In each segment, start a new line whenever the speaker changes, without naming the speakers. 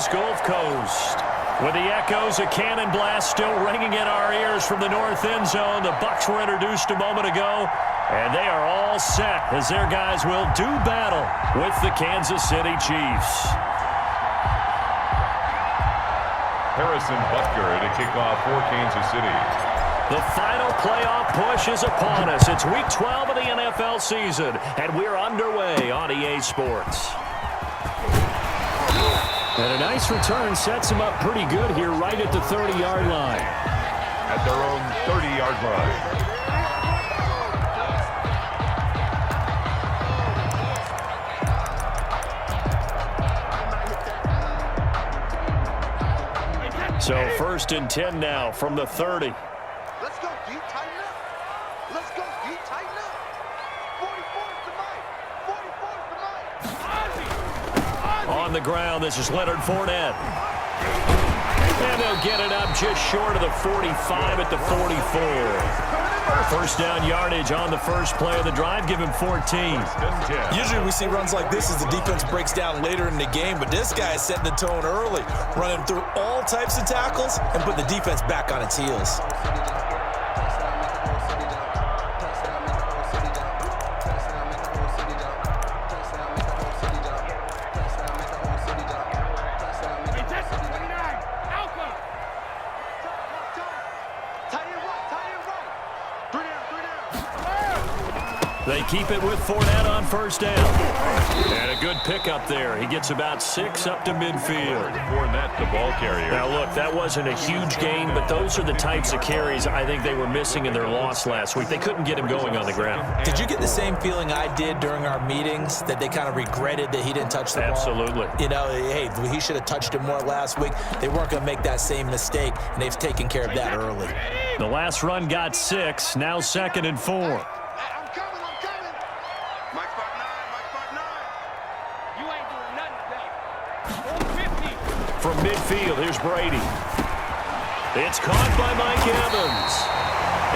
West Gulf Coast. With the echoes of cannon blast still ringing in our ears from the north end zone, the Bucs were introduced a moment ago, and they are all set as their guys will do battle with the Kansas City Chiefs.
Harrison Butker to kick off for Kansas City.
The final playoff push is upon us. It's Week 12 of the NFL season, and we're underway on EA Sports. And a nice return sets them up pretty good here right at the 30-yard line.
At their own 30-yard
line. So 1st and 10 now from the 30.
Let's go deep, tighten up. Let's go deep, tighten up. 44's the mic. 44's the mic.
On the ground, this is Leonard Fournette. And they'll get it up just short of the 45 at the 44. First down yardage on the first play of the drive. Give him 14.
Usually we see runs like this as the defense breaks down later in the game, but this guy is setting the tone early, running through all types of tackles and putting the defense back on its heels.
They keep it with Fournette on first down. And a good pickup there. He gets about 6 up to midfield.
Fournette, the ball carrier.
Now, look, that wasn't a huge gain, but those are the types of carries I think they were missing in their loss last week. They couldn't get him going on the ground.
Did you get the same feeling I did during our meetings, that they kind of regretted that he didn't touch the ball?
Absolutely.
You know, hey, he should have touched it more last week. They weren't going to make that same mistake, and they've taken care of that early.
The last run got 6, now 2nd and 4. From midfield, here's Brady. It's caught by Mike Evans.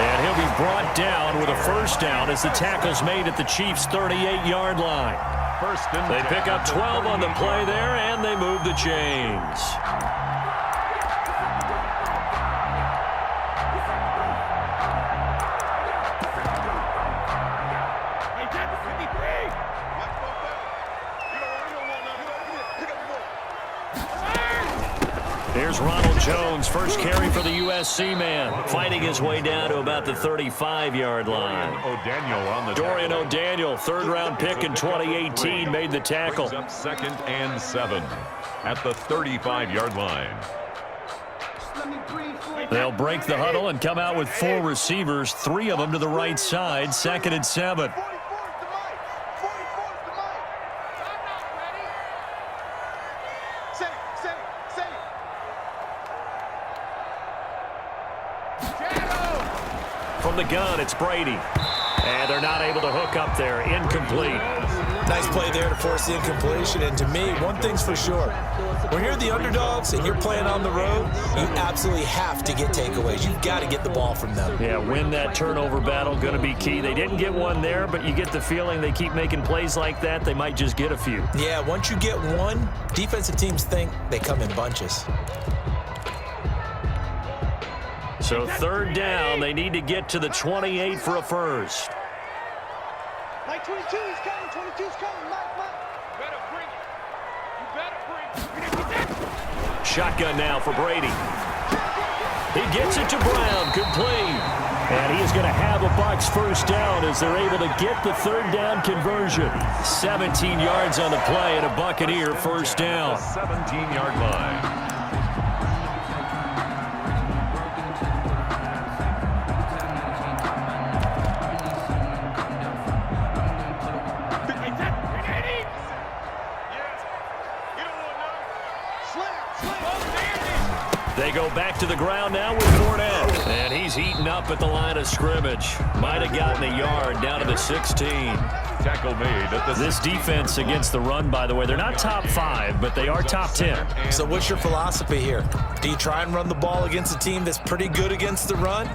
And he'll be brought down with a first down as the tackle's made at the Chiefs' 38-yard line. They pick up 12 on the play there, and they move the chains. Here's Ronald Jones, first carry for the USC man, fighting his way down to about the 35-yard line. Dorian O'Daniel, third-round pick in 2018, made the tackle.
Up 2nd and 7 at the 35-yard line.
They'll break the huddle and come out with 4 receivers, 3 of them to the right side, 2nd and 7. From the gun, it's Brady. And they're not able to hook up there. Incomplete.
Nice play there to force the incompletion. And to me, one thing's for sure. When you're the underdogs and you're playing on the road, you absolutely have to get takeaways. You've got to get the ball from them.
Yeah, win that turnover battle, going to be key. They didn't get one there, but you get the feeling they keep making plays like that, they might just get a few.
Yeah, once you get one, defensive teams think they come in bunches.
So 3rd down, they need to get to the 28 for a first.
Mike 22 is coming, 22's coming, Mike. You better bring it. You better bring it.
Shotgun now for Brady. He gets it to Brown, complete. And he is going to have a Bucs first down as they're able to get the 3rd down conversion. 17 yards on the play and a Buccaneer first down.
17-yard line.
They go back to the ground now with Fournette. And he's eaten up at the line of scrimmage. Might have gotten a yard down to the 16.
Tackle made at the
This defense against the run, by the way, they're not top 5, but they are top 10.
So what's your philosophy here? Do you try and run the ball against a team that's pretty good against the run?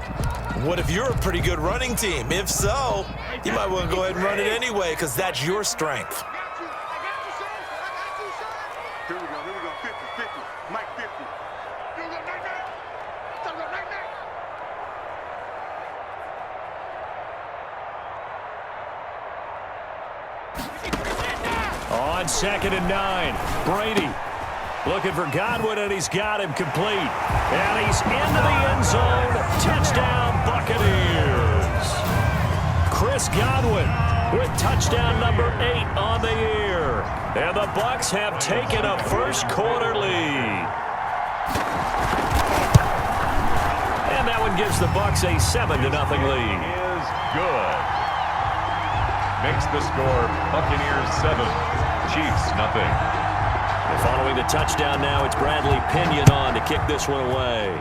What if you're a pretty good running team? If so, you might want to go ahead and run it anyway because that's your strength.
Here we go, 50-50.
on 2nd and 9. Brady looking for Godwin, and he's got him complete. And he's into the end zone. Touchdown, Buccaneers. Chris Godwin with touchdown number 8 on the year. And the Bucs have taken a first-quarter lead. And that one gives the Bucs a 7-0 lead.
Is good. Makes the score Buccaneers 7, Chiefs nothing.
And following the touchdown now, it's Bradley Pinion on to kick this one away.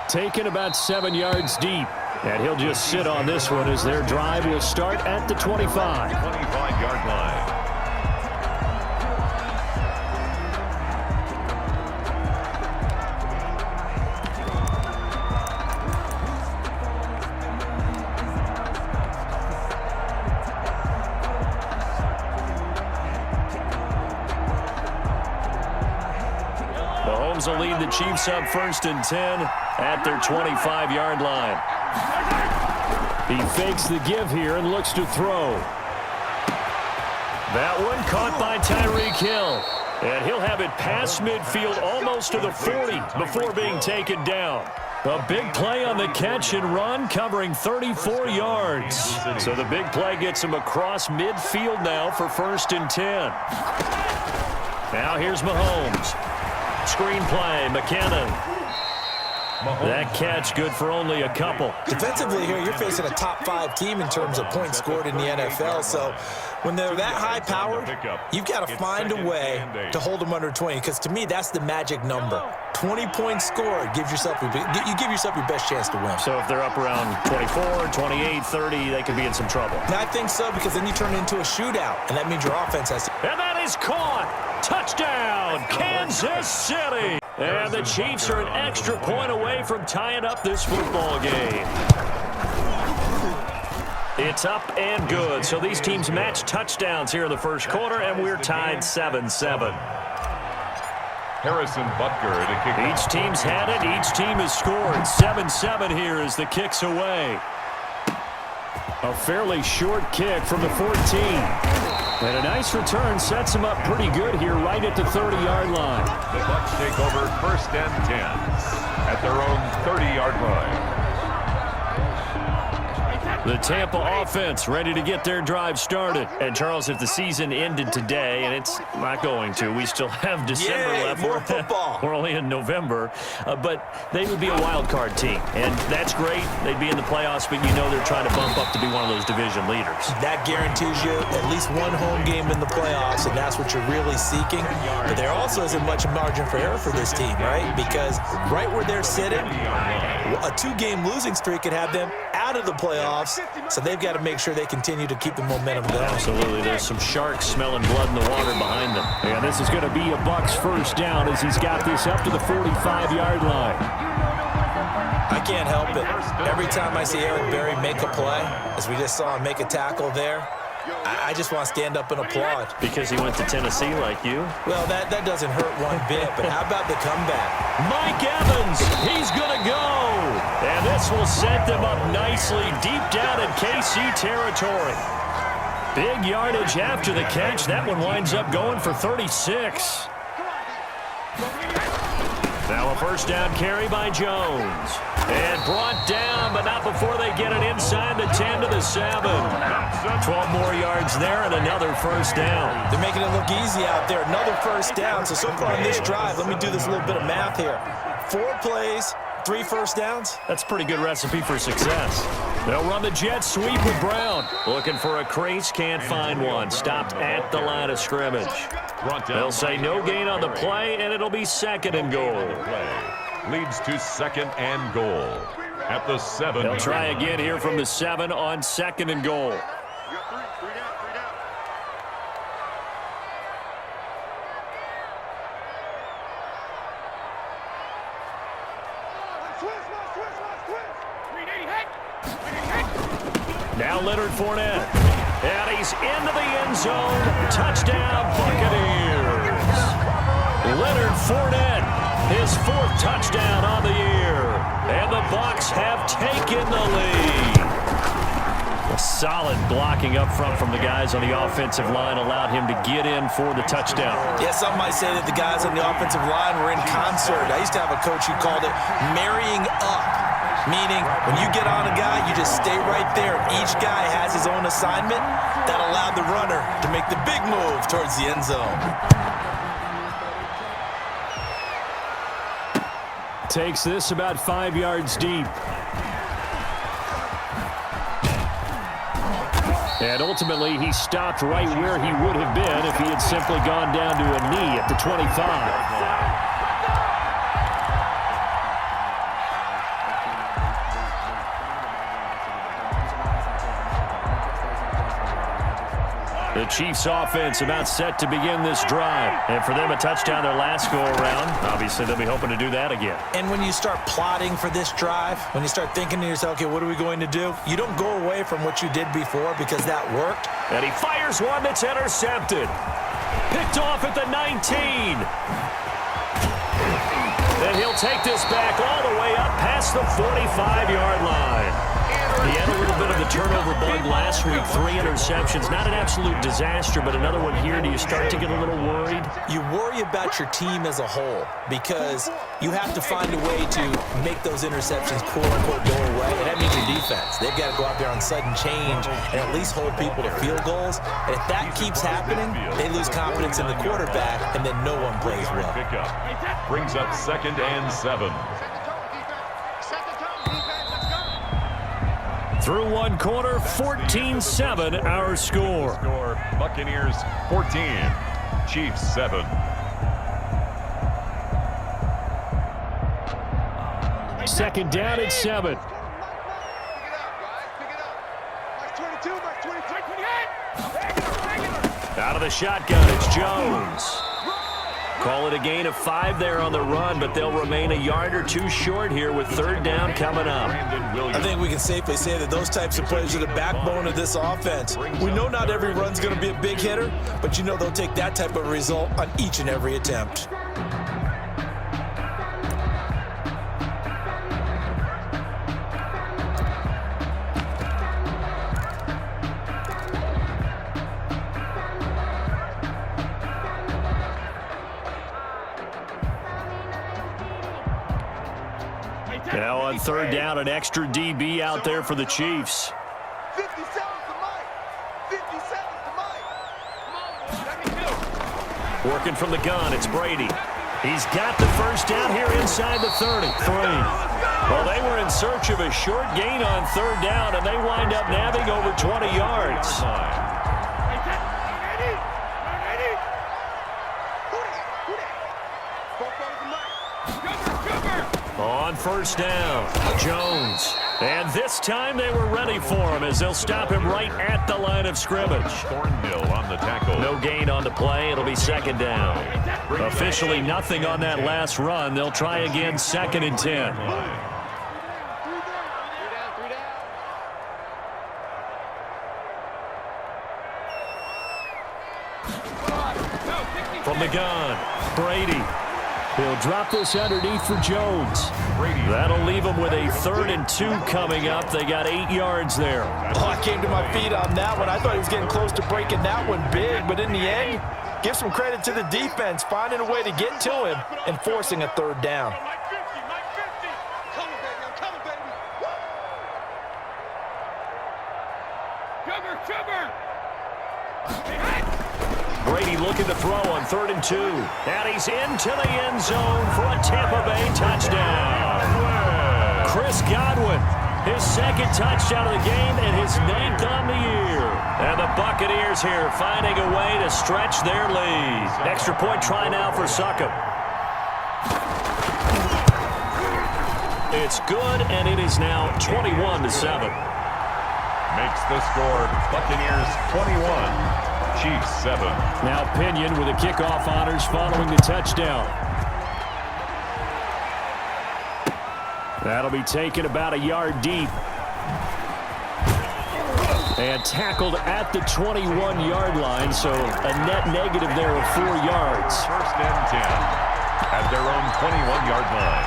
Taken about 7 yards deep. And he'll just sit on this one as their drive will start at the 25.
25-yard line.
Mahomes will lead the Chiefs up 1st and 10 at their 25-yard line. He fakes the give here and looks to throw. That one caught by Tyreek Hill. And he'll have it past midfield almost to the 40 before being taken down. A big play on the catch and run, covering 34 yards. So the big play gets him across midfield now for 1st and 10. Now here's Mahomes. Screen play, McKinnon. That catch good for only a couple.
Defensively here, you're facing a top 5 team in terms of points scored in the NFL. So when they're that high powered, you've got to find a way to hold them under 20. Because to me, that's the magic number. 20 points scored gives yourself you give yourself your best chance to win.
So if they're up around 24, 28, 30, they could be in some trouble.
And I think so, because then you turn it into a shootout, and that means your offense has to.
And that is caught. Touchdown, Kansas City. And the Chiefs are an extra point away from tying up this football game. It's up and good. So these teams match touchdowns here in the first quarter, and we're tied 7-7.
Harrison Butker to kick.
Each team's had it. Each team has scored. 7-7 here as the kick's away. A fairly short kick from the 14. And a nice return sets him up pretty good here right at the 30-yard line.
The Bucs take over 1st and 10 at their own 30-yard line.
The Tampa offense ready to get their drive started. And, Charles, if the season ended today, and it's not going to, we still have December left.
More football.
We're only in November. But they would be a wild card team. And that's great. They'd be in the playoffs, but you know they're trying to bump up to be one of those division leaders. That
guarantees you at least one home game in the playoffs, and that's what you're really seeking. But there also isn't much margin for error for this team, right? Because right where they're sitting, a 2-game losing streak could have them out of the playoffs. So they've got to make sure they continue to keep the momentum going.
Absolutely. There's some sharks smelling blood in the water behind them. And this is going to be a Bucs first down as he's got this up to the 45-yard line.
I can't help it. Every time I see Eric Berry make a play, as we just saw him make a tackle there, I just want to stand up and applaud.
Because he went to Tennessee like you?
Well, that doesn't hurt one bit, but how about the comeback?
Mike Evans, he's going to go. And this will set them up nicely deep down in KC territory. Big yardage after the catch. That one winds up going for 36. Now a first down carry by Jones. And brought down, but not before they get it inside the 10 to the 7. 12 more yards there and another first down.
They're making it look easy out there. Another first down. So far on this drive, let me do this little bit of math here. 4 plays, 3 first downs.
That's a pretty good recipe for success. They'll run the jet sweep with Brown. Looking for a crease, can't find one. Stopped at the line of scrimmage. They'll say no gain on the play, and it'll be 2nd and goal.
Leads to 2nd and goal at the 7.
They'll try again here from the 7 on 2nd and goal. Now Leonard Fournette. And he's into the end zone. Touchdown, Buccaneers. Leonard Fournette, his 4th touchdown on the year. And the Bucs have taken the lead. Solid blocking up front from the guys on the offensive line allowed him to get in for the touchdown.
Yeah, some might say that the guys on the offensive line were in concert. I used to have a coach who called it marrying up, meaning when you get on a guy, you just stay right there. Each guy has his own assignment that allowed the runner to make the big move towards the end zone.
Takes this about 5 yards deep. And ultimately, he stopped right where he would have been if he had simply gone down to a knee at the 25. The Chiefs offense about set to begin this drive. And for them, a touchdown their last go-around. Obviously, they'll be hoping to do that again.
And when you start plotting for this drive, when you start thinking to yourself, okay, what are we going to do? You don't go away from what you did before because that worked.
And he fires one that's intercepted. Picked off at the 19. And he'll take this back all the way up past the 45-yard line. He had a little bit of the turnover bug last week, 3 interceptions. Not an absolute disaster, but another one here. Do you start to get a little worried?
You worry about your team as a whole because you have to find a way to make those interceptions, quote-unquote, go away. And that means your defense. They've got to go out there on sudden change and at least hold people to field goals. And if that keeps happening, they lose confidence in the quarterback, and then no one plays well.
Brings up 2nd and 7.
Through one quarter, 14-7 our score.
Buccaneers 14, Chiefs 7.
Second down at 7. Out of the shotgun, it's Jones. Call it a gain of 5 there on the run, but they'll remain a yard or 2 short here with 3rd down coming up.
I think we can safely say that those types of plays are the backbone of this offense. We know not every run's going to be a big hitter, but you know they'll take that type of result on each and every attempt.
Now on 3rd down, an extra DB out there for the Chiefs.
57's the mic. 57's the mic.
Working from the gun, it's Brady. He's got the first down here inside the 33. Well, they were in search of a short gain on 3rd down, and they wind up nabbing over 20 yards. On 1st down, Jones. And this time they were ready for him as they'll stop him right at the line of scrimmage.
Thornhill on the tackle.
No gain on the play. It'll be 2nd down. Officially nothing on that last run. They'll try again 2nd and 10. From the gun, Brady. He'll drop this underneath for Jones. That'll leave him with a 3rd and 2 coming up. They got 8 yards there.
Oh, I came to my feet on that one. I thought he was getting close to breaking that one big, but in the end, give some credit to the defense, finding a way to get to him and forcing a 3rd down.
Brady looking to throw on 3rd and 2. And he's into the end zone for a Tampa Bay touchdown. Chris Godwin, his 2nd touchdown of the game and his 9th on the year. And the Buccaneers here finding a way to stretch their lead. Extra point try now for Succop. It's good, and it is now 21-7.
Makes the score Buccaneers 21. Chiefs 7.
Now Pinion with the kickoff honors following the touchdown. That'll be taken about a yard deep. And tackled at the 21-yard line, so a net negative there of 4 yards.
1st and 10 at their own 21-yard line.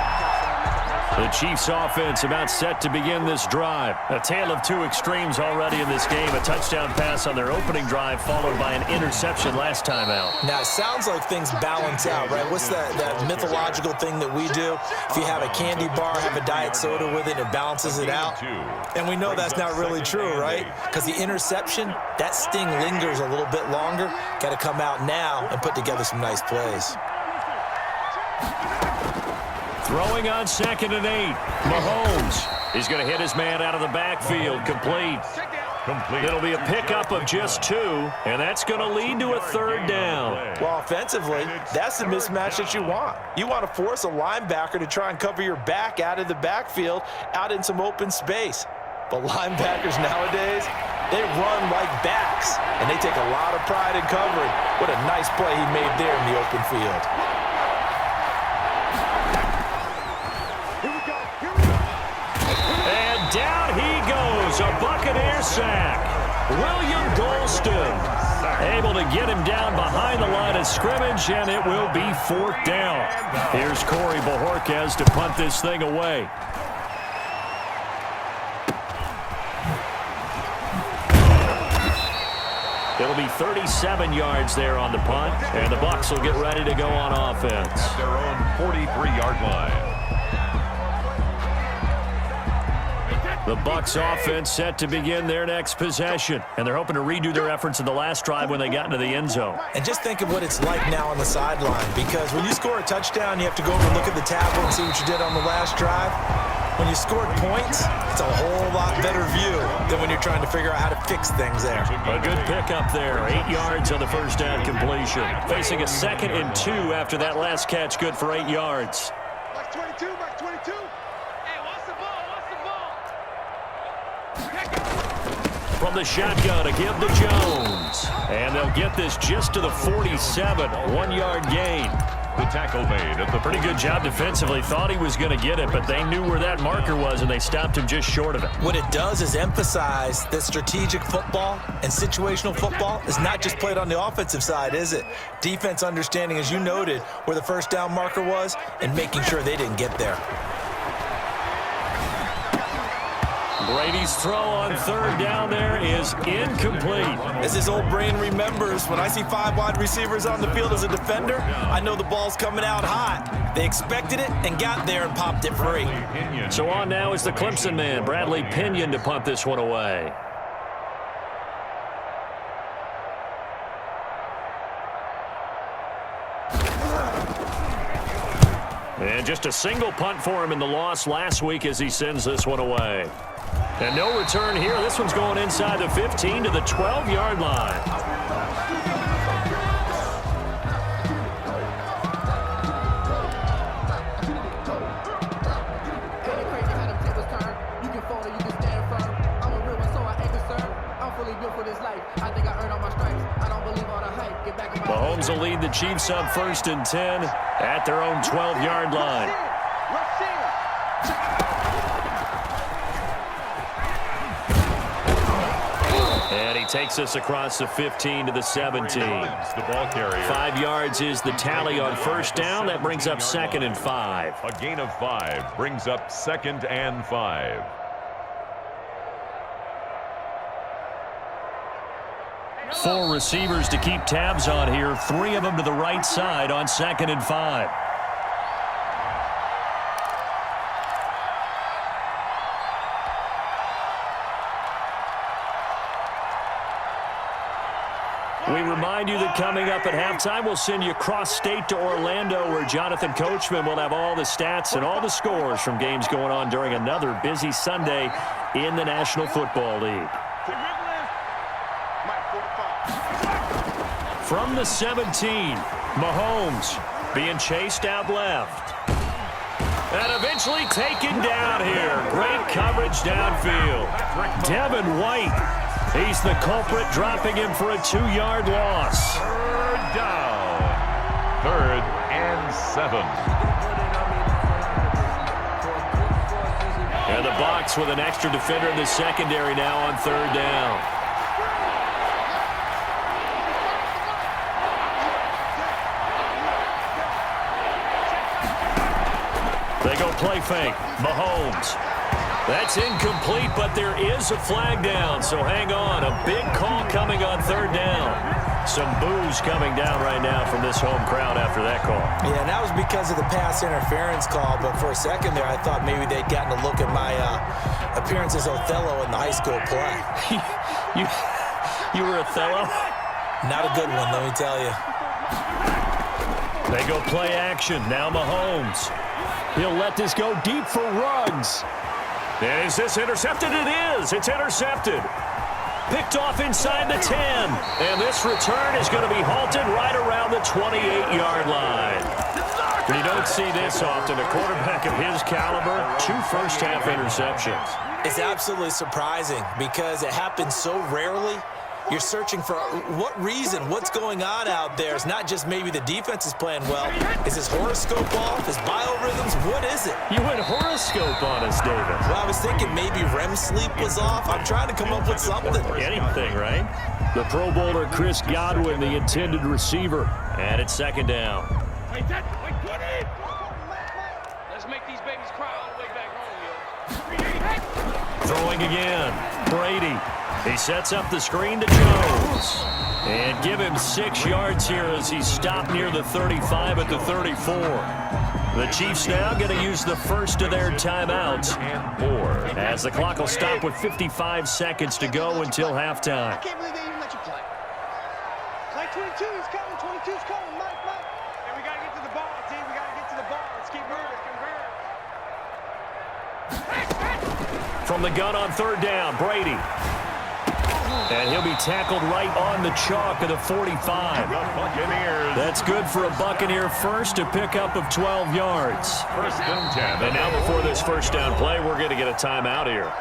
The Chiefs offense about set to begin this drive. A tale of two extremes already in this game. A touchdown pass on their opening drive followed by an interception last time out.
Now, it sounds like things balance out, right? What's that mythological thing that we do? If you have a candy bar, have a diet soda with it, it balances it out. And we know that's not really true, right? Because the interception, that sting lingers a little bit longer. Got to come out now and put together some nice plays.
Throwing on 2nd and 8. Mahomes. He's going to hit his man out of the backfield. Complete. It'll be a pickup of just 2, and that's going to lead to a 3rd down.
Well, offensively, that's the mismatch that you want. You want to force a linebacker to try and cover your back out of the backfield, out in some open space. But linebackers nowadays, they run like backs, and they take a lot of pride in covering. What a nice play he made there in the open field.
And down he goes, a Buccaneer sack. William Golston able to get him down behind the line of scrimmage, and it will be 4th down. Here's Corey Bojorquez to punt this thing away. It'll be 37 yards there on the punt, and the Bucs will get ready to go on offense.
Their own 43-yard line.
The Bucs offense set to begin their next possession, and they're hoping to redo their efforts in the last drive when they got into the end zone.
And just think of what it's like now on the sideline, because when you score a touchdown, you have to go over and look at the tablet and see what you did on the last drive. When you scored points, it's a whole lot better view than when you're trying to figure out how to fix things there.
A good pickup there, 8 yards on the first down completion. Facing a 2nd and 2 after that last catch, good for 8 yards.
Back 22, back 22. Hey, what's the ball?
From the shotgun, a give to Jones. And they'll get this just to the 47, 1-yard gain.
The tackle made at the
pretty good job defensively. Thought he was going to get it, but they knew where that marker was, and they stopped him just short of it.
What it does is emphasize that strategic football and situational football is not just played on the offensive side, is it? Defense understanding, as you noted, where the first down marker was and making sure they didn't get there.
Brady's throw on 3rd down there is incomplete.
As his old brain remembers, when I see 5 wide receivers on the field as a defender, I know the ball's coming out hot. They expected it and got there and popped it free.
So on now is the Clemson man, Bradley Pinion, to punt this one away. And just a single punt for him in the loss last week as he sends this one away. And no return here. This one's going inside the 15 to the 12-yard line. Mahomes will lead the Chiefs up 1st and 10 at their own 12-yard line. And he takes us across the 15 to the 17.
The ball carrier.
5 yards is the tally on 1st down. That brings up 2nd and 5.
A gain of 5 brings up 2nd and 5.
Four receivers to keep tabs on here. 3 of them to the right side on 2nd and 5. We remind you that coming up at halftime, we'll send you cross-state to Orlando, where Jonathan Coachman will have all the stats and all the scores from games going on during another busy Sunday in the National Football League. From the 17, Mahomes being chased out left. And eventually taken down here. Great coverage downfield. Devin White. He's the culprit, dropping him for a 2-yard loss.
3rd down. 3rd and 7.
And the Bucs with an extra defender in the secondary now on 3rd down. They go play fake. Mahomes. That's incomplete, but there is a flag down, so hang on. A big call coming on third down. Some boos coming down right now from this home crowd after that call.
Yeah, and that was because of the pass interference call, but for a second there, I thought maybe they'd gotten a look at my appearance as Othello in the high school play.
You were Othello?
Not a good one, let me tell you.
They go play action. Now Mahomes. He'll let this go deep for Ruggs. And is this intercepted? It is. It's intercepted. Picked off inside the 10. And this return is going to be halted right around the 28-yard line. You don't see this often. A quarterback of his caliber, 2 first-half interceptions.
It's absolutely surprising because it happens so rarely. You're searching for what reason, what's going on out there. It's not just maybe the defense is playing well. Is his horoscope off? His biorhythms? What is it?
You went horoscope on us, David.
Well, I was thinking maybe REM sleep was off. I'm trying to come up with something.
Anything, right? The Pro Bowler Chris Godwin, the intended receiver. And it's second down.
Hey, Dad, wait, put it! Let's make these babies cry all the way back home, yo.
Throwing again. Brady. He sets up the screen to Jones. And give him 6 yards here as he's stopped near the 35 at the 34. The Chiefs now going to use the first of their timeouts. As the clock will stop with 55 seconds to go until halftime.
I can't believe they even let you play. Mike 22 is coming, 22 is coming, Mike. And we got to get to the ball, team. We got to get to the ball. Let's keep moving.
From the gun on third down, Brady. And he'll be tackled right on the chalk of the 45. That's good for a Buccaneer first, a pickup of 12 yards.
First and 10.
And now before this first down play, we're going to get a timeout here.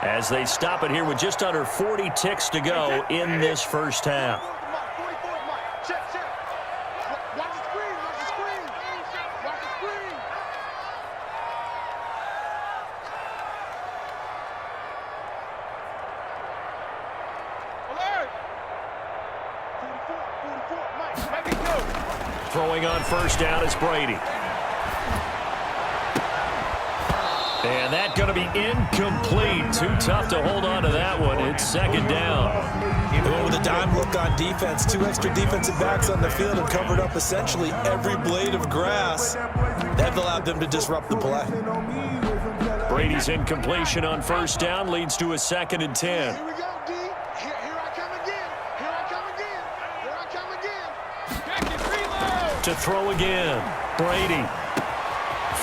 As they stop it here with just under 40 ticks to go in this first half.
Watch the screen, watch the screen. Watch the screen. Alert! 44, Mike, let me go.
Throwing on first down is Brady. And that's going to be incomplete. Too tough to hold on to that one. It's second down.
They went with a dime look on defense. 2 extra defensive backs on the field and covered up essentially every blade of grass. That allowed them to disrupt the play.
Brady's incompletion on first down leads to a 2nd and 10.
Here we go, D. Here I come again. Here I come again. Here I come again. Back and reload.
To throw again. Brady.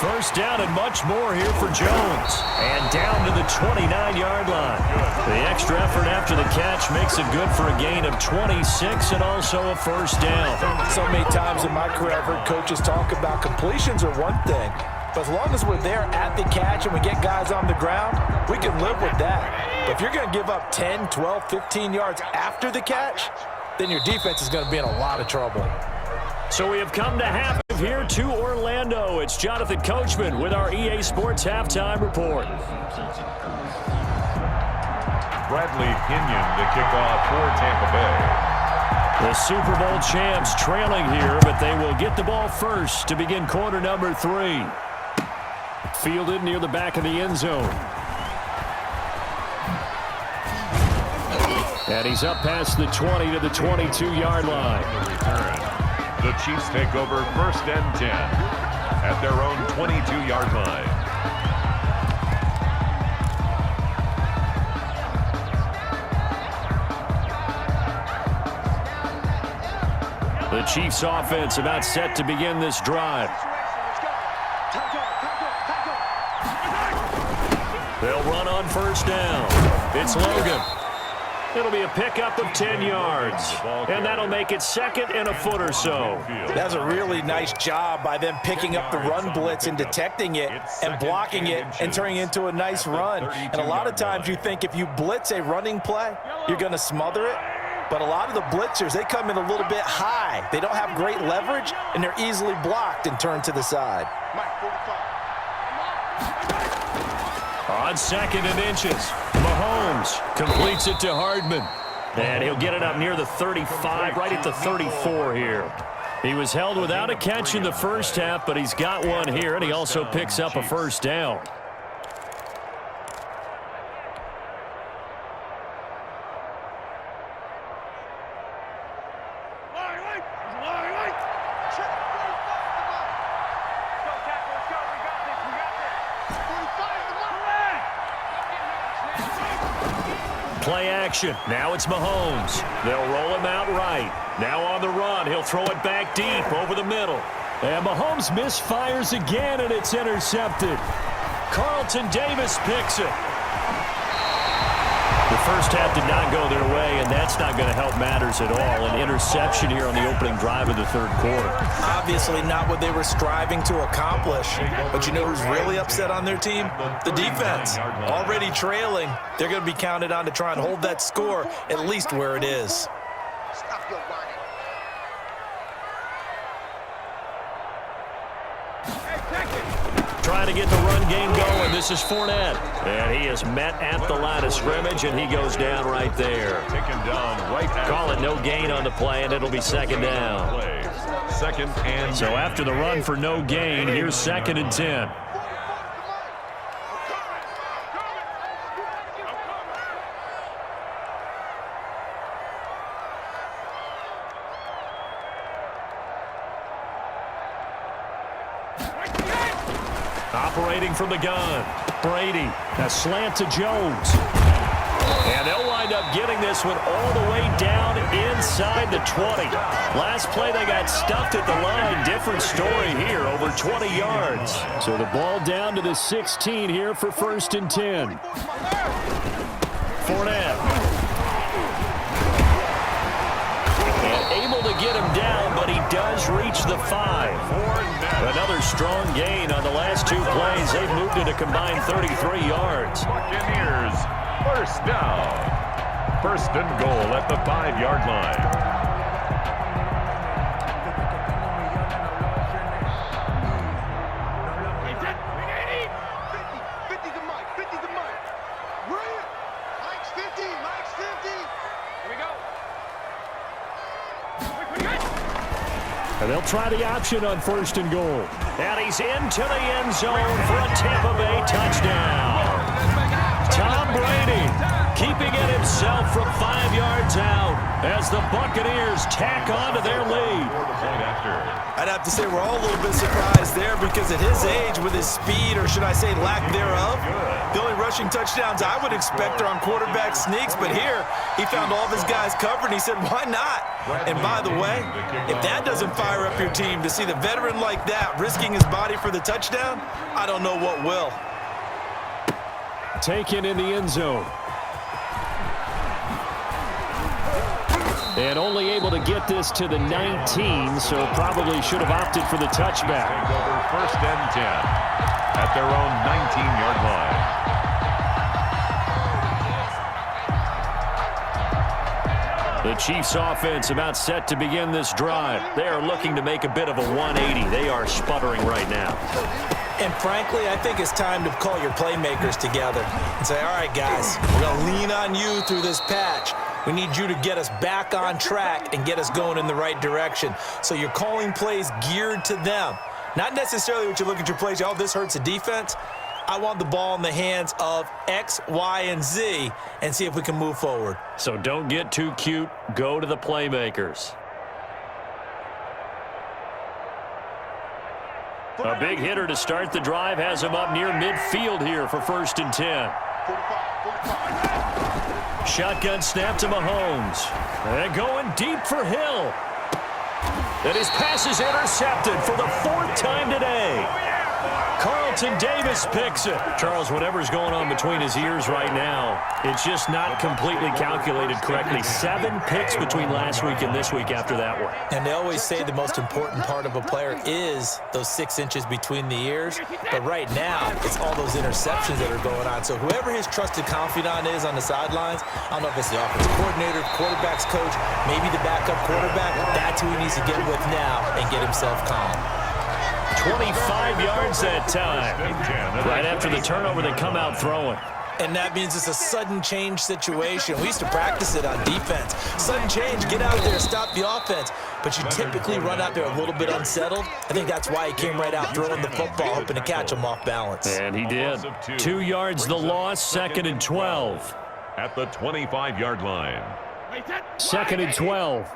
First down and much more here for Jones. And down to the 29-yard line. The extra effort after the catch makes it good for a gain of 26 and also a first down.
So many times in my career I've heard coaches talk about completions are one thing. But as long as we're there at the catch and we get guys on the ground, we can live with that. But if you're going to give up 10, 12, 15 yards after the catch, then your defense is going to be in a lot of trouble.
So we have come to half of here to Orlando. It's Jonathan Coachman with our EA Sports Halftime Report.
Bradley Pinion to kick off for Tampa Bay.
The Super Bowl champs trailing here, but they will get the ball first to begin quarter number 3. Fielded near the back of the end zone. And he's up past the 20 to the 22-yard line.
The Chiefs take over first and 10 at their own 22-yard line.
The Chiefs offense about set to begin this drive. They'll run on first down. It's Logan. It'll be a pickup of 10 yards, and that'll make it 2nd and a foot or so.
That's a really nice job by them picking up the run blitz and detecting it and blocking it and turning it into a nice run. And a lot of times you think if you blitz a running play, you're going to smother it. But a lot of the blitzers, they come in a little bit high. They don't have great leverage, and they're easily blocked and turned to the side.
On 2nd and inches, Mahomes completes it to Hardman. And he'll get it up near the 35, right at the 34 here. He was held without a catch in the first half, but he's got one here, and he also picks up a first down. Play action. Now it's Mahomes. They'll roll him out right. Now on the run. He'll throw it back deep over the middle. And Mahomes misfires again, and it's intercepted. Carlton Davis picks it. The first half did not go their way, and that's not going to help matters at all. An interception here on the opening drive of the third quarter.
Obviously not what they were striving to accomplish. But you know who's really upset on their team? The defense. Already trailing. They're going to be counted on to try and hold that score at least where it is.
Stop your whining.
Trying to get the run game going. This is Fournette. And he is met at the line of scrimmage, and he goes down right there.
Taken down right at
Call it no gain on the play, and it'll be second down.
Second and
So after the run for no gain, here's 2nd and 10. Operating from the gun. Brady. A slant to Jones. And they'll wind up getting this one all the way down inside the 20. Last play they got stuffed at the line. Different story here, over 20 yards. So the ball down to the 16 here for 1st and 10. Fournette. And able to get him down, but he does reach the 5. Another strong gain on the last 2 plays. They've moved it a combined 33 yards.
Buccaneers, first down. 1st and goal at the 5-yard line.
And they'll try the option on 1st and goal. And he's into the end zone for a Tampa Bay touchdown. Tom Brady keeping it himself from 5 yards out as the Buccaneers tack on to their lead.
I'd have to say we're all a little bit surprised there because at his age, with his speed, or should I say lack thereof, the only rushing touchdowns I would expect are on quarterback sneaks, but here he found all of his guys covered and he said, why not? And by the way, if that doesn't fire up your team to see the veteran like that risking his body for the touchdown, I don't know what will.
Taken in the end zone. And only able to get this to the 19, so probably should have opted for the touchback.
Take over 1st and 10 at their own 19-yard line.
The Chiefs offense about set to begin this drive. They are looking to make a bit of a 180. They are sputtering right now.
And frankly, I think it's time to call your playmakers together and say, all right, guys, we're going to lean on you through this patch. We need you to get us back on track and get us going in the right direction. So you're calling plays geared to them. Not necessarily what you look at your plays, oh, this hurts the defense. I want the ball in the hands of X, Y, and Z and see if we can move forward.
So don't get too cute. Go to the playmakers. A big hitter to start the drive has him up near midfield here for 1st and 10. Shotgun snap to Mahomes. And going deep for Hill. And his pass is intercepted for the 4th time today. Carlton Davis picks it. Charles, whatever's going on between his ears right now, it's just not completely calculated correctly. 7 picks between last week and this week after that one.
And they always say the most important part of a player is those 6 inches between the ears. But right now, it's all those interceptions that are going on. So whoever his trusted confidant is on the sidelines, I don't know if it's the offensive coordinator, quarterback's coach, maybe the backup quarterback, that's who he needs to get with now and get himself calm.
25 yards that time. Right after the turnover, they come out throwing.
And that means it's a sudden change situation. We used to practice it on defense. Sudden change, get out there, stop the offense. but you typically run out there a little bit unsettled. I think that's why he came right out throwing the football, hoping to catch him off balance.
And he did. 2 yards the loss, 2nd and 12.
At the 25-yard line.
2nd and 12.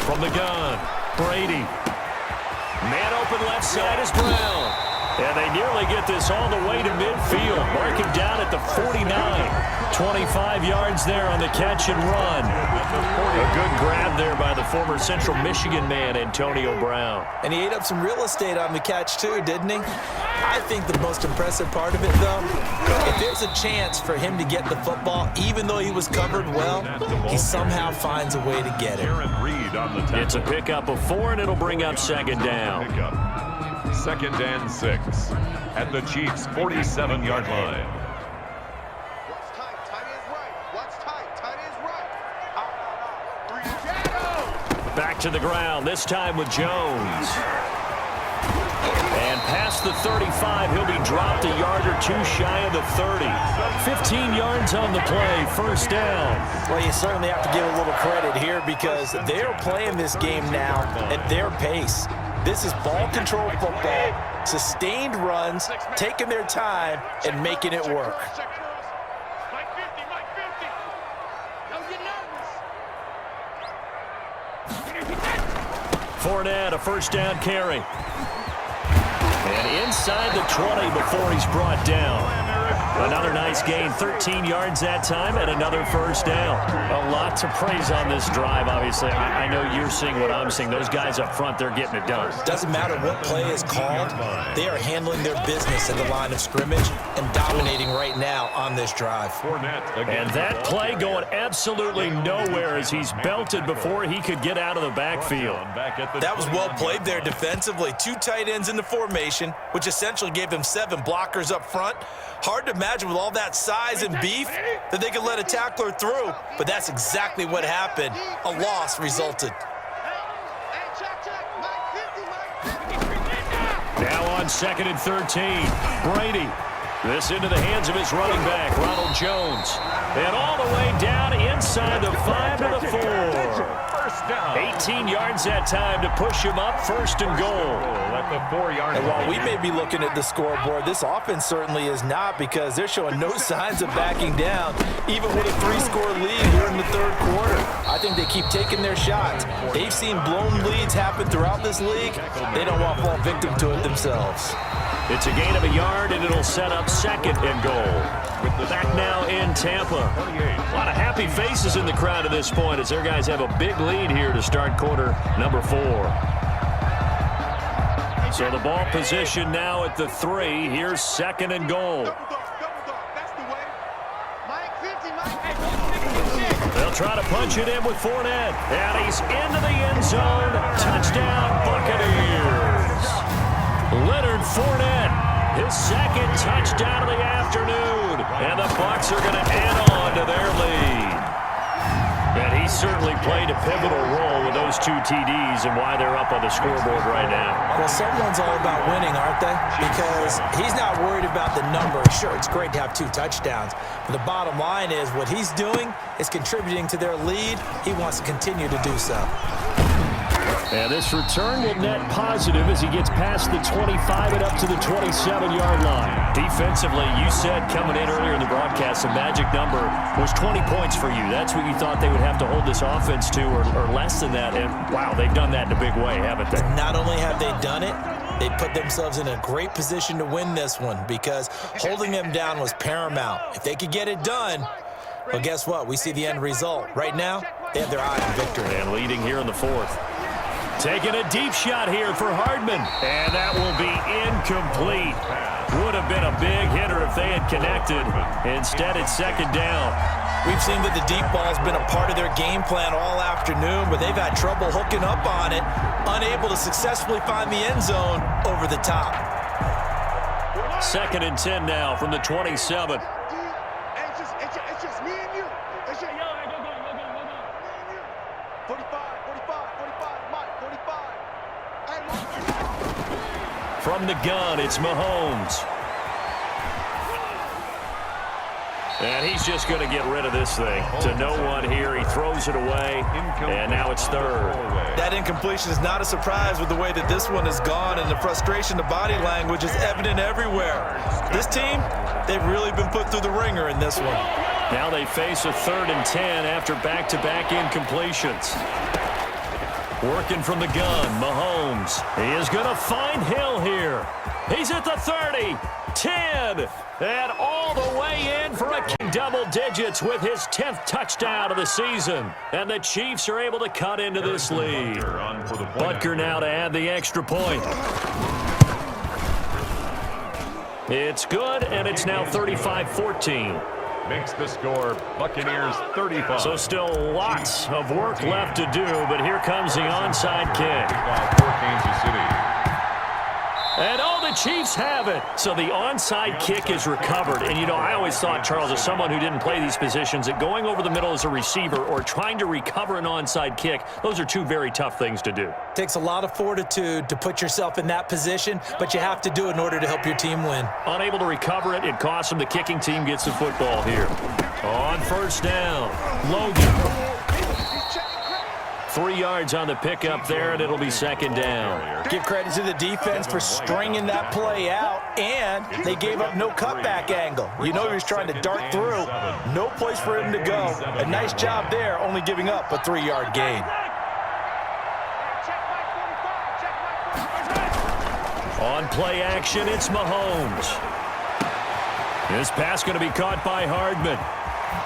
From the gun, Brady. Man open left side is Brown. And they nearly get this all the way to midfield. Mark him down at the 49. 25 yards there on the catch and run. A good grab there by the former Central Michigan man, Antonio Brown.
And he ate up some real estate on the catch too, didn't he? I think the most impressive part of it, though, if there's a chance for him to get the football, even though he was covered well, he somehow finds a way to get it.
It's a pickup of 4, and it'll bring up 2nd down.
2nd and 6 at the Chiefs' 47-yard line.
What's tight? Tight is right. What's tight? Tight is right.
Back to the ground, this time with Jones. And past the 35, he'll be dropped a yard or 2 shy of the 30. 15 yards on the play, 1st down.
Well, you certainly have to give a little credit here because they're playing this game now at their pace. This is ball control football, sustained runs, taking their time, and making it work.
Fournette, a 1st down carry. And inside the 20 before he's brought down. Another nice gain, 13 yards that time, and another 1st down. A lot to praise on this drive, obviously. I know you're seeing what I'm seeing. Those guys up front, they're getting it done.
Doesn't matter what play is called. They are handling their business at the line of scrimmage and dominating right now on this drive.
And that play going absolutely nowhere as he's belted before he could get out of the backfield.
That was well played there defensively. 2 tight ends in the formation, which essentially gave them 7 blockers up front. Hard to imagine with all that size and beef that they could let a tackler through, but that's exactly what happened. A loss resulted.
Now on 2nd and 13, Brady. This into the hands of his running back, Ronald Jones. And all the way down inside the 5 to the 4. 18 yards that time to push him up, 1st and goal.
At the 4-yard
And while we may be looking at the scoreboard, this offense certainly is not because they're showing no signs of backing down, even with a 3-score lead here in the 3rd quarter. I think they keep taking their shots. They've seen blown leads happen throughout this league. They don't want to fall victim to it themselves.
It's a gain of a yard, and it'll set up 2nd and goal. Back now in Tampa. A lot of happy faces in the crowd at this point as their guys have a big lead here to start quarter number 4. So the ball position now at the 3. Here's 2nd and goal. They'll try to punch it in with Fournette. And he's into the end zone. Touchdown, Buccaneers. Leonard Fournette, his 2nd touchdown of the afternoon. And the Bucs are going to add on to their lead. And he certainly played a pivotal role with those 2 TDs and why they're up on the scoreboard right now.
Well, someone's all about winning, aren't they? Because he's not worried about the number. Sure, it's great to have 2 touchdowns. But the bottom line is what he's doing is contributing to their lead. He wants to continue to do so.
And this return will net positive as he gets past the 25 and up to the 27-yard line. Defensively, you said coming in earlier in the broadcast, the magic number was 20 points for you. That's what you thought they would have to hold this offense to or less than that. And, wow, they've done that in a big way, haven't they?
Not only have they done it, they put themselves in a great position to win this one because holding them down was paramount. If they could get it done, well, guess what? We see the end result. Right now, they have their eye on victory.
And leading here in the 4th. Taking a deep shot here for Hardman. And that will be incomplete. Would have been a big hitter if they had connected. Instead, it's 2nd down.
We've seen that the deep ball's been a part of their game plan all afternoon, but they've had trouble hooking up on it, unable to successfully find the end zone over the top.
2nd and 10 now from the 27.
It's just me and you. It's just, 45, 45, 45.
From the gun, it's Mahomes. And he's just going to get rid of this thing. To no one here. He throws it away, and now it's third.
That incompletion is not a surprise with the way that this one has gone, and the frustration, the body language is evident everywhere. This team, they've really been put through the ringer in this one.
Now they face a 3rd and 10 after back-to-back incompletions. Working from the gun, Mahomes. He is going to find Hill here. He's at the 30, 10, and all the way in for a double digits with his 10th touchdown of the season. And the Chiefs are able to cut into this lead. Butker now to add the extra point. It's good, and it's now 35-14.
Makes the score Buccaneers 35.
So still lots of work left to do, but here comes the onside kick.
For Kansas City.
And oh, the Chiefs have it. So the onside kick is recovered. And, you know, I always thought, Charles, as someone who didn't play these positions, that going over the middle as a receiver or trying to recover an onside kick, those are two very tough things to do.
Takes a lot of fortitude to put yourself in that position, but you have to do it in order to help your team win. Unable
to recover it, it costs them. The kicking team gets the football here. On first down, Logan. 3 yards on the pickup there, and it'll be 2nd down.
Give credit to the defense for stringing that play out, and they gave up no cutback angle. You know he was trying to dart through. No place for him to go. A nice job there, only giving up a 3-yard gain.
On play action, it's Mahomes. This pass going to be caught by Hardman.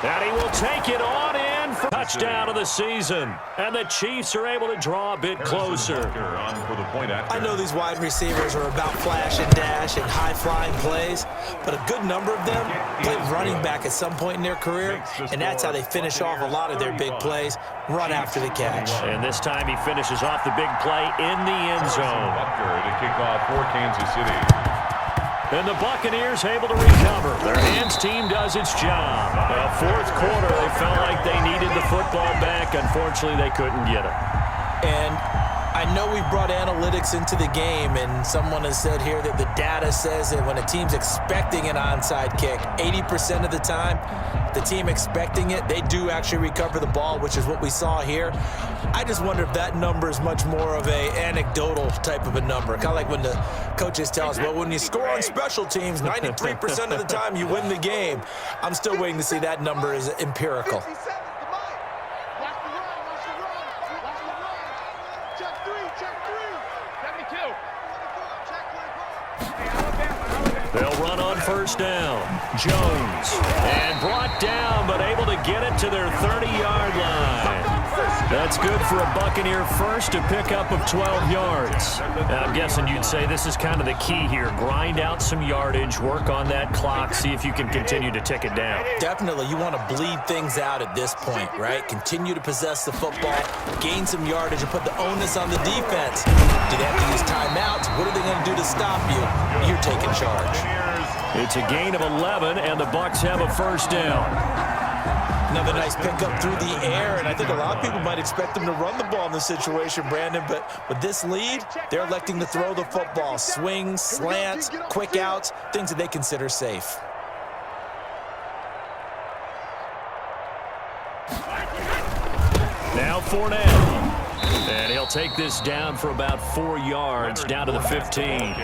And he will take it on in for touchdown of the season. And the Chiefs are able to draw a bit closer.
I know these wide receivers are about flash and dash and high-flying plays, but a good number of them played running back at some point in their career, and that's how they finish off a lot of their big plays, run after the catch.
And this time he finishes off the big play in the end zone.
To kick off for Kansas City.
And the Buccaneers able to recover. Their hands team does its job. Fourth quarter, they felt like they needed the football back. Unfortunately, they couldn't get it.
And I know we brought analytics into the game, and someone has said here that the data says that when a team's expecting an onside kick, 80% of the time, the team expecting it, they do actually recover the ball, which is what we saw here. I just wonder if that number is much more of a anecdotal type of a number. Kind of like when the coaches tell us, well, when you score on special teams, 93% of the time you win the game. I'm still waiting to see that number is empirical.
They'll run on first down. Jones. And brought down, but able to get it to their 30-yard line. That's good for a Buccaneer first, to pick up of 12 yards. I'm guessing you'd say this is kind of the key here. Grind out some yardage, work on that clock, see if you can continue to tick it down.
Definitely. You want to bleed things out at this point, right? Continue to possess the football, gain some yardage, and put the onus on the defense. Do they have to use timeouts? What are they going to do to stop you? You're taking charge.
It's a gain of 11, and the Bucs have a first down.
Another nice pickup through the air, and I think a lot of people might expect them to run the ball in this situation, Brandon, but with this lead, they're electing to throw the football. Swings, slants, quick outs, things that they consider safe.
Now Fournette, and he'll take this down for about 4 yards, down to the 15.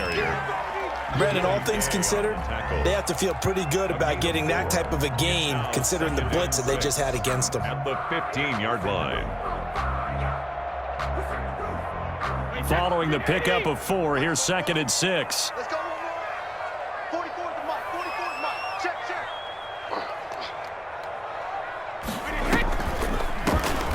Brandon, all things considered, they have to feel pretty good about getting that type of a gain, considering the blitz that they just had against them.
At the 15-yard line.
Following the pickup of 4, here's 2nd and 6.
Let's go one more. 44 to Mike. 44 to Mike. Check.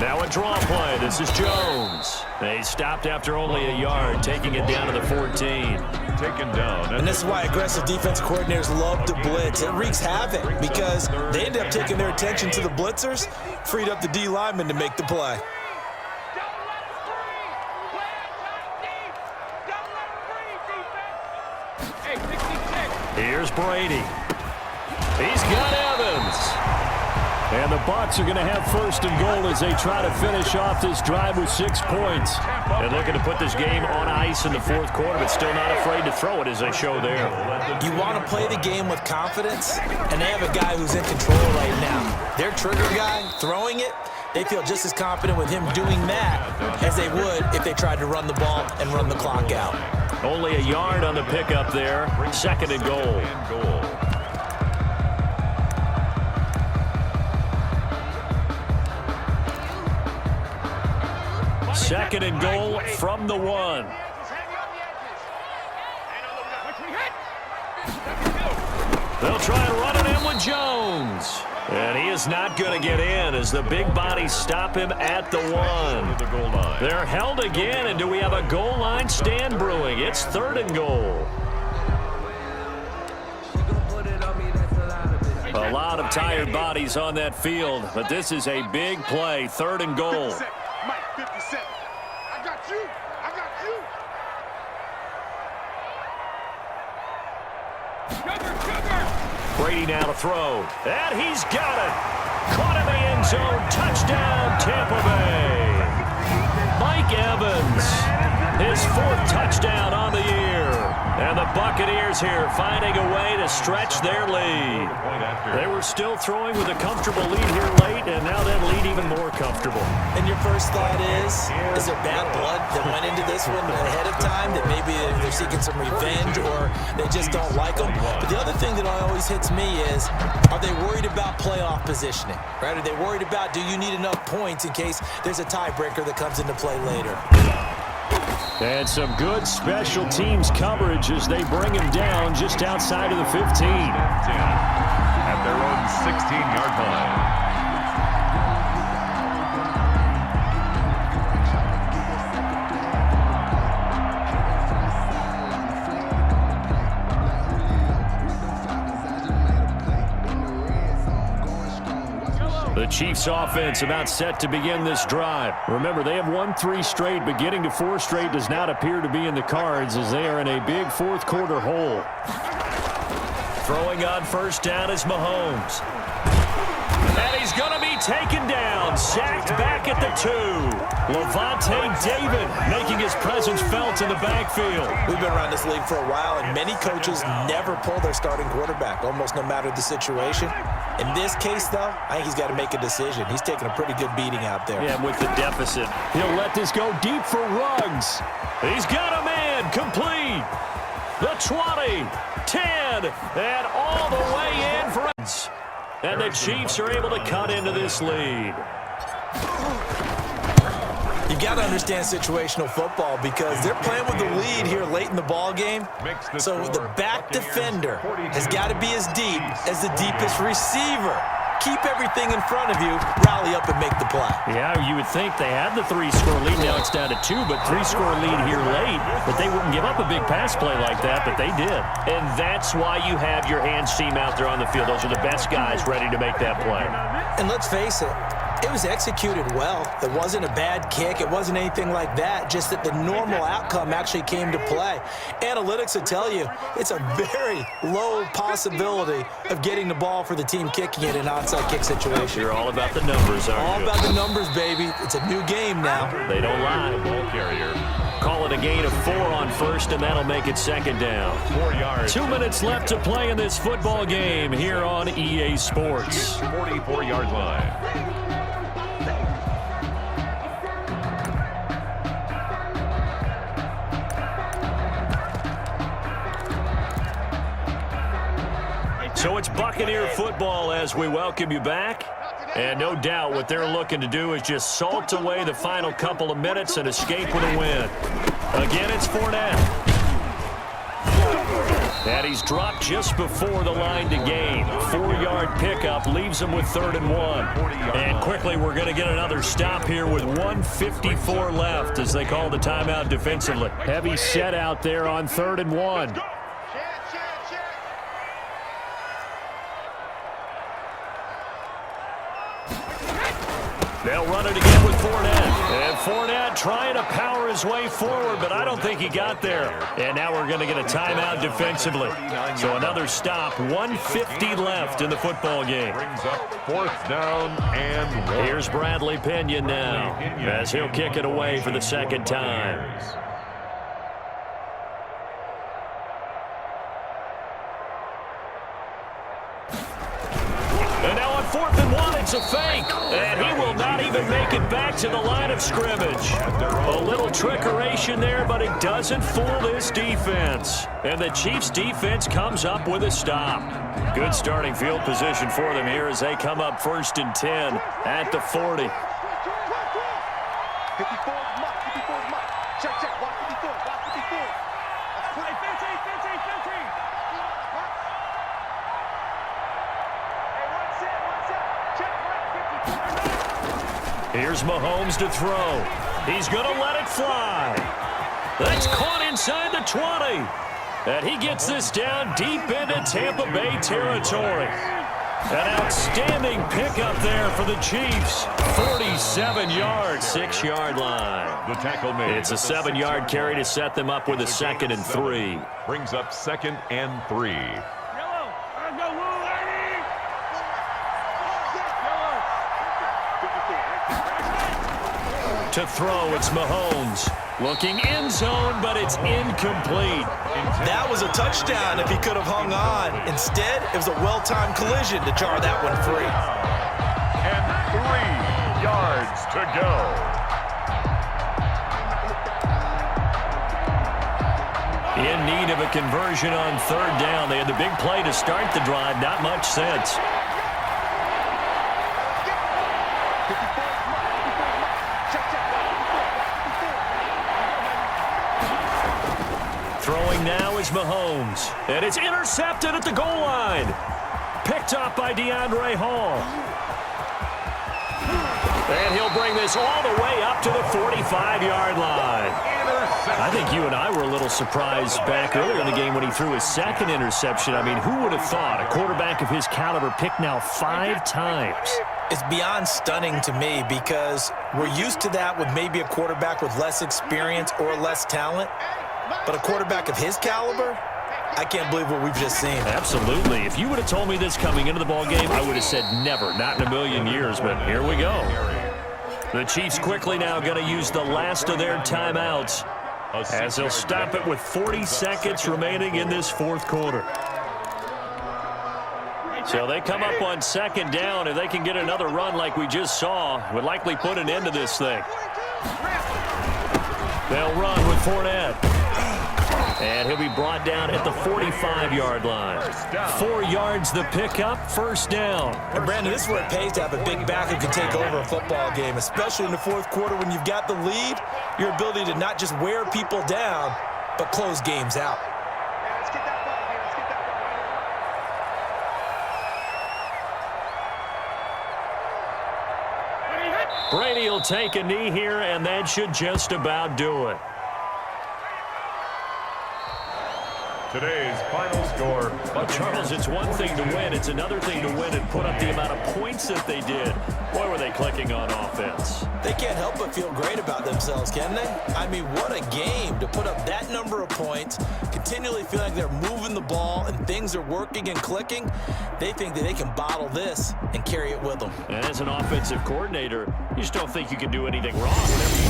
Now a draw play. This is Jones. They stopped after only a yard, taking it down to the 14.
Taken down.
And this is why aggressive defense coordinators love to blitz. It wreaks havoc because they end up taking their attention to the blitzers, freed up the D lineman to make the play.
Here's Brady. He's got Evans. And the Bucs are going to have first and goal as they try to finish off this drive with 6 points. And looking to put this game on ice in the fourth quarter, but still not afraid to throw it as they show there.
You want to play the game with confidence, and they have a guy who's in control right now. Their trigger guy, throwing it, they feel just as confident with him doing that as they would if they tried to run the ball and run the clock out.
Only a yard on the pickup there. Second and goal. Second and goal from the 1. They'll try and run it in with Jones. And he is not going to get in as the big bodies stop him at the 1. They're held again, and do we have a goal line stand brewing? It's third and goal. A lot of tired bodies on that field, but this is a big play. Third and goal.
Mike, 57. I got you. I got you. Sugar.
Brady now to throw. And he's got it. Caught in the end zone. Touchdown, Tampa Bay. Mike Evans, his 4th touchdown on the year. And the Buccaneers here finding a way to stretch their lead. They were still throwing with a comfortable lead here late, and now that lead even more comfortable.
And your first thought is there bad blood that went into this one ahead of time, that maybe they're seeking some revenge or they just don't like them? But the other thing that always hits me is, are they worried about playoff positioning? Right? Are they worried about, do you need enough points in case there's a tiebreaker that comes into play later?
And some good special teams coverage as they bring him down just outside of the 15.
At their own 16-yard line.
The Chiefs offense about set to begin this drive. Remember, they have won 3 straight, but getting to 4 straight does not appear to be in the cards as they are in a big fourth quarter hole. Throwing on first down is Mahomes. And he's going to be taken down. Sacked back at the 2. Levante David making his presence felt in the backfield.
We've been around this league for a while, and many coaches never pull their starting quarterback, almost no matter the situation. In this case, though, I think he's got to make a decision. He's taking a pretty good beating out there.
Yeah, with the deficit. He'll let this go deep for Ruggs. He's got a man complete. The 20, 10, and all the way in for us. And the Chiefs are able to cut into this lead.
You got to understand situational football because they're playing with the lead here late in the ball game. So the back defender has got to be as deep as the deepest receiver. Keep everything in front of you, rally up and make the play.
Yeah, you would think they had the 3-score lead. Now it's down to 2, but 3-score lead here late. But they wouldn't give up a big pass play like that, but they did. And that's why you have your hands team out there on the field. Those are the best guys ready to make that play.
And let's face it, it was executed well. It wasn't a bad kick. It wasn't anything like that, just that the normal outcome actually came to play. Analytics will tell you it's a very low possibility of getting the ball for the team kicking it in an onside kick situation.
You're all about the numbers, aren't you?
All about the numbers, baby. It's a new game now.
They don't lie. Ball carrier. Call it a gain of 4 on first, and that'll make it second down.
4 yards.
2 minutes left to play in this football game here on EA Sports.
44-yard line.
So it's Buccaneer football as we welcome you back. And no doubt what they're looking to do is just salt away the final couple of minutes and escape with a win. Again, it's Fournette. And he's dropped just before the line to gain. 4-yard pickup leaves him with 3rd and 1. And quickly we're going to get another stop here with 1:54 left as they call the timeout defensively. Heavy set out there on 3rd and 1. They'll run it again with Fournette. And Fournette trying to power his way forward, but I don't think he got there. And now we're going to get a timeout defensively. So another stop, 1:50 left in the football game.
Brings up 4th down and 1.
Here's Bradley Pinion now as he'll kick it away for the second time. And now on 4th and 1, it's a fake. And he will not even make it back to the line of scrimmage. A little trickeration there, but it doesn't fool this defense. And the Chiefs' defense comes up with a stop. Good starting field position for them here as they come up 1st and 10 at the 40.
54 mark, 54 mark. Check, check, watch 54, watch 54. Hey, 15, 15, 15. Hey, one set. Check, right, 54.
Here's Mahomes to throw. He's going to let it fly. That's caught inside the 20. And he gets this down deep into Tampa Bay territory. An outstanding pickup there for the Chiefs. 47 yards, 6-yard line.
The tackle made.
It's a 7-yard carry to set them up with a 2nd and 3.
Brings up 2nd and 3.
Yellow, let's go, Woo, lady.
To throw, it's Mahomes. Looking end zone, but it's incomplete.
That was a touchdown if he could have hung on. Instead, it was a well-timed collision to jar that one free.
And 3 yards to go.
In need of a conversion on 3rd down. They had the big play to start the drive. Not much sense. Throwing now is Mahomes. And it's intercepted at the goal line. Picked up by DeAndre Hall. And he'll bring this all the way up to the 45-yard line. I think you and I were a little surprised back earlier in the game when he threw his 2nd interception. I mean, who would have thought a quarterback of his caliber picked now 5 times?
It's beyond stunning to me because we're used to that with maybe a quarterback with less experience or less talent. But a quarterback of his caliber, I can't believe what we've just seen.
Absolutely. If you would have told me this coming into the ballgame, I would have said never, not in a million years, but here we go. The Chiefs quickly now going to use the last of their timeouts as they'll stop it with 40 seconds remaining in this 4th quarter. So they come up on 2nd down. If they can get another run like we just saw, would likely put an end to this thing. They'll run with Fournette. And he'll be brought down at the 45-yard line. 4 yards the pickup, 1st down.
And Brandon, this is where it pays to have a big back who can take over a football game, especially in the 4th quarter when you've got the lead, your ability to not just wear people down, but close games out.
Let's get that ball here. Let's get that ball.
Brady will take a knee here, and that should just about do it.
Today's final score.
Well, Charles, it's one thing to win. It's another thing to win and put up the amount of points that they did. Boy, were they clicking on offense.
They can't help but feel great about themselves, can they? I mean, what a game to put up that number of points, continually feel like they're moving the ball and things are working and clicking. They think that they can bottle this and carry it with them.
And as an offensive coordinator, you just don't think you can do anything wrong whenever you